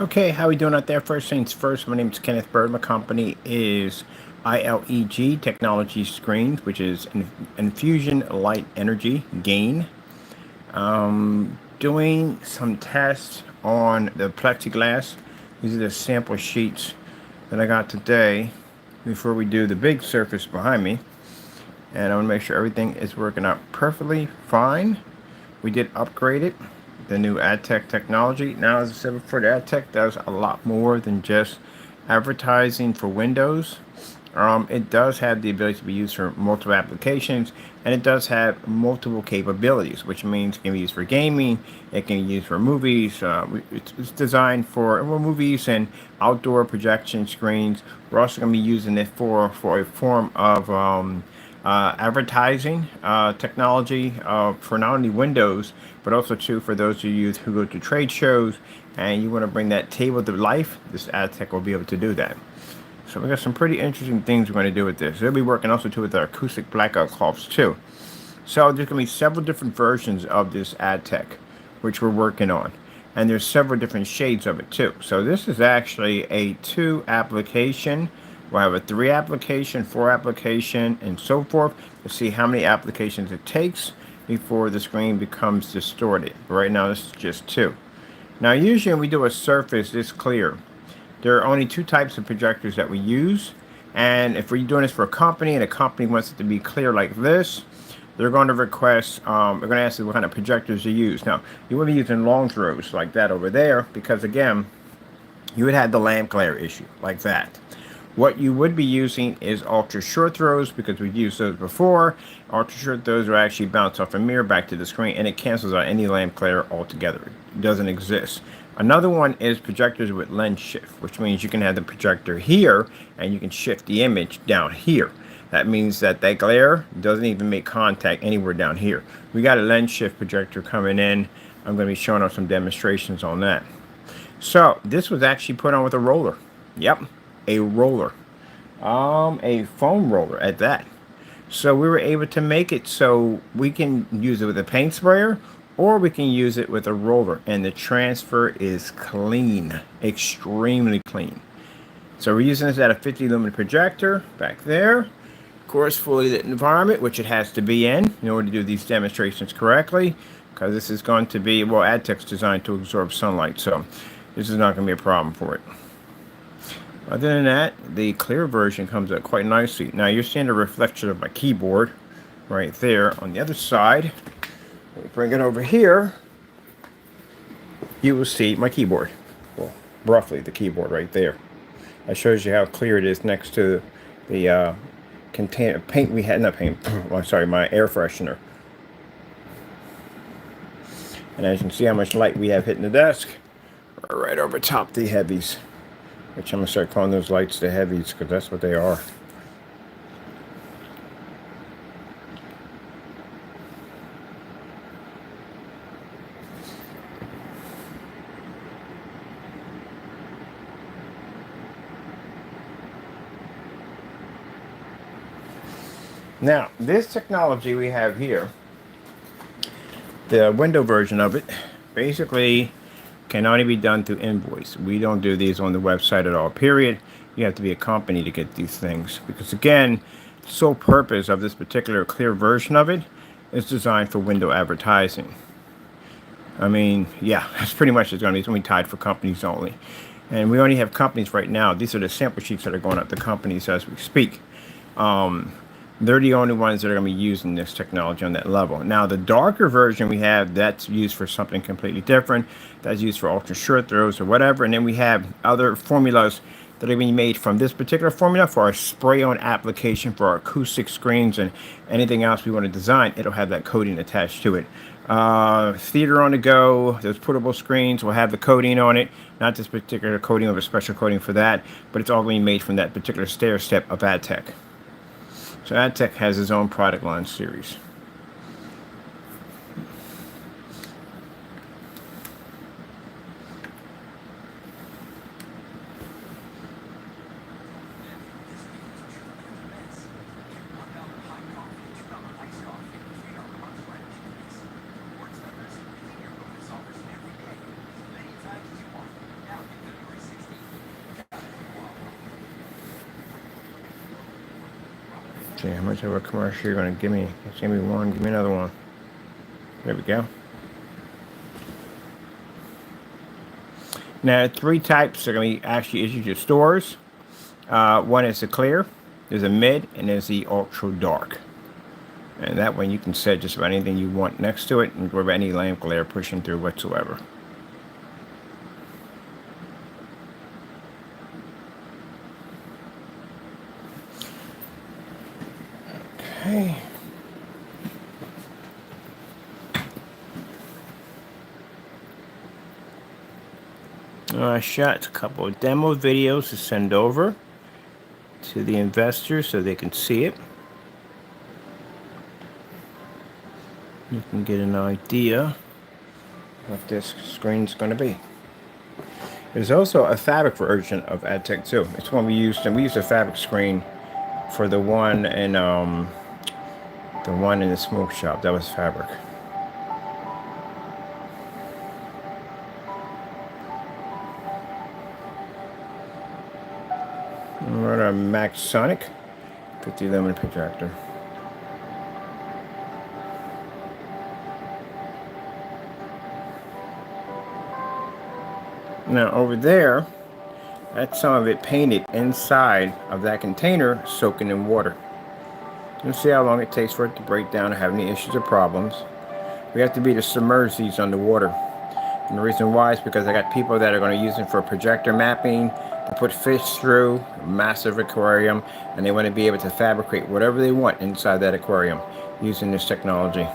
Okay, how we doing out there? First things first, my name is Kenneth Bird. My company is ILEG Technology-SCREENS, which is Infusion Light Energy Gain. Doing some tests on the plexiglass. These are the sample sheets that I got today before we do the big surface behind me. And I want to make sure everything is working out perfectly fine. We did upgrade it, the new AdTech technology. Now, as I said before, the AdTech does a lot more than just advertising for Windows. It does have the ability to be used for multiple applications, and it does have multiple capabilities, which means it can be used for gaming, it can be used for movies. It's designed for movies and outdoor projection screens. We're also going to be using it for a form of advertising technology for not only Windows, but also too for those of you who go to trade shows and you want to bring that table to life. This ad tech will be able to do that. So we got some pretty interesting things we're going to do with this. We'll be working also too with our acoustic blackout cloths too. So there's going to be several different versions of this ad tech, which we're working on. And there's several different shades of it too. So this is actually a 2 application. We'll have a 3 application, 4 application, and so forth to see how many applications it takes before the screen becomes distorted. But right now this is just 2. Now usually when we do a surface this clear, there are only 2 types of projectors that we use. And if we're doing this for a company and a company wants it to be clear like this, they're going to request, they're going to ask you what kind of projectors you use. Now, you wouldn't be using long throws like that over there because, again, you would have the lamp glare issue like that. What you would be using is ultra short throws because we've used those before. Ultra short throws will actually bounce off a mirror back to the screen and it cancels out any lamp glare altogether. It doesn't exist. Another one is projectors with lens shift, which means you can have the projector here and you can shift the image down here. That means that glare doesn't even make contact anywhere down here. We got a lens shift projector coming in. I'm going to be showing off some demonstrations on that. So this was actually put on with a roller. Yep, a roller. A foam roller at that. So we were able to make it so we can use it with a paint sprayer or we can use it with a roller. And the transfer is clean, extremely clean. So we're using this at a 50 lumen projector back there. Of course, fully lit environment, which it has to be in order to do these demonstrations correctly. Because this is going to be, well, AdTech's designed to absorb sunlight. So this is not going to be a problem for it. Other than that, the clear version comes out quite nicely. Now you're seeing a reflection of my keyboard right there on the other side. Let me bring it over here. You will see my keyboard. Well, roughly the keyboard right there. That shows you how clear it is next to the container paint we had. Not paint. Well, sorry, my air freshener. And as you can see how much light we have hitting the desk, right over top the heavies. Which I'm going to start calling those lights the heavies because that's what they are. Now, this technology we have here, the window version of it, basically can only be done through invoice. We don't do these on the website at all, period. You have to be a company to get these things. Because again, the sole purpose of this particular clear version of it is designed for window advertising. I mean, yeah, that's pretty much it's going to be tied for companies only. And we only have companies right now. These are the sample sheets that are going out to companies as we speak. They're the only ones that are going to be using this technology on that level. Now, the darker version we have, that's used for something completely different. That's used for ultra short throws or whatever. And then we have other formulas that are being made from this particular formula for our spray-on application for our acoustic screens and anything else we want to design. It'll have that coating attached to it. Theater on the go, those portable screens will have the coating on it. Not this particular coating, of a special coating for that, but it's all being made from that particular stair step of AdTech. So AdTech has its own product line series. See how much of a commercial you're going to give me. Just give me one. Give me another one. There we go. Now, 3 types are going to be actually issued to stores. One is the clear, there's a mid, and there's the ultra dark. And that one you can set just about anything you want next to it and grab any lamp glare pushing through whatsoever. Okay. I shot a couple of demo videos to send over to the investors so they can see it. You can get an idea what this screen's going to be. There's also a fabric version of ADTECH too. It's one we used, and we used a fabric screen for the one in the smoke shop. That was fabric. We're on a Maxsonic 50 lumen projector. Now over there, that's some of it painted inside of that container, soaking in water. You'll see how long it takes for it to break down and have any issues or problems. We have to be to submerge these underwater. And the reason why is because I got people that are going to use them for projector mapping, to put fish through a massive aquarium, and they want to be able to fabricate whatever they want inside that aquarium using this technology.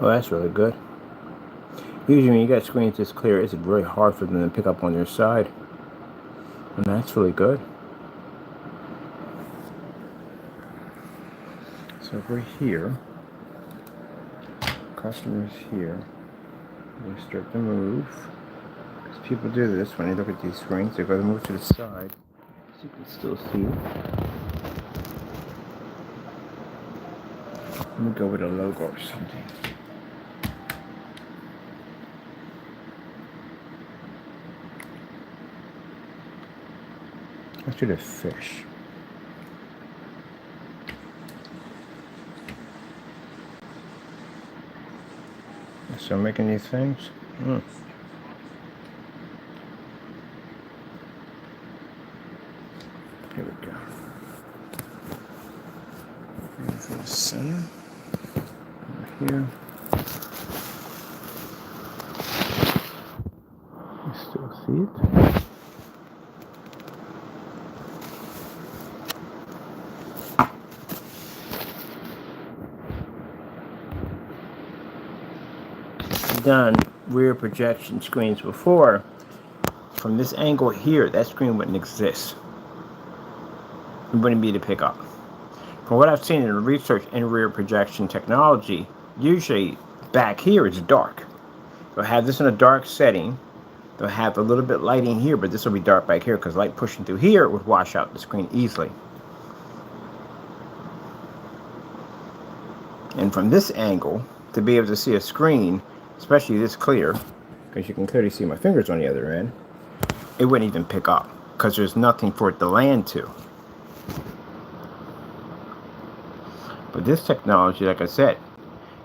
Oh, that's really good. Usually when you got screens this clear, it's very hard for them to pick up on your side. And that's really good. So over here, customers here, they start to move. Because people do this when they look at these screens, they're going to move to the side, so you can still see it. Let me go with a logo or something. Let's do the fish. So making these things. Here we go. For the center. Over here. You still see it? Done rear projection screens before. From this angle here, that screen wouldn't exist. It wouldn't be to pick up. From what I've seen in the research in rear projection technology, usually back here is dark. So I have this in a dark setting, They'll have a little bit lighting here, but this will be dark back here because light pushing through here would wash out the screen easily. And from this angle, to be able to see a screen, especially this clear, because you can clearly see my fingers on the other end, it wouldn't even pick up because there's nothing for it to land to. But this technology, like I said,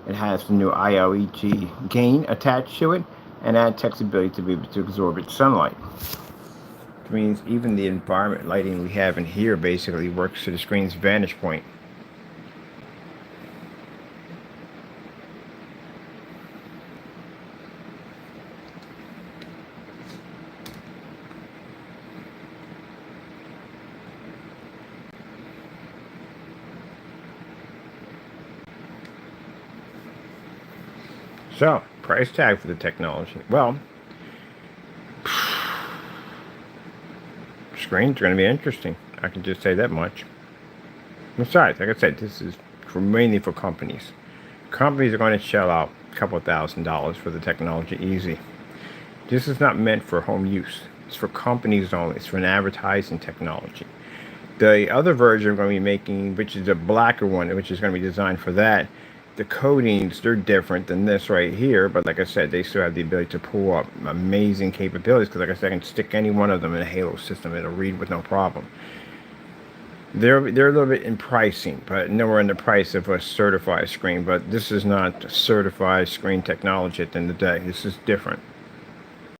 it has the new ILE-GAIN attached to it, and ADTECH's ability to be able to absorb its sunlight. Which means even the environment lighting we have in here basically works to the screen's vantage point. So, price tag for the technology. Well, screens are going to be interesting. I can just say that much. Besides, like I said, this is mainly for companies. Companies are going to shell out a couple $1,000s for the technology easy. This is not meant for home use. It's for companies only. It's for an advertising technology. The other version I'm going to be making, which is a blacker one, which is going to be designed for that, the coatings, they're different than this right here, but like I said, they still have the ability to pull up amazing capabilities, because like I said, I can stick any one of them in a Halo system. It'll read with no problem. They're a little bit in pricing, but nowhere in the price of a certified screen. But this is not certified screen technology at the end of the day. This is different.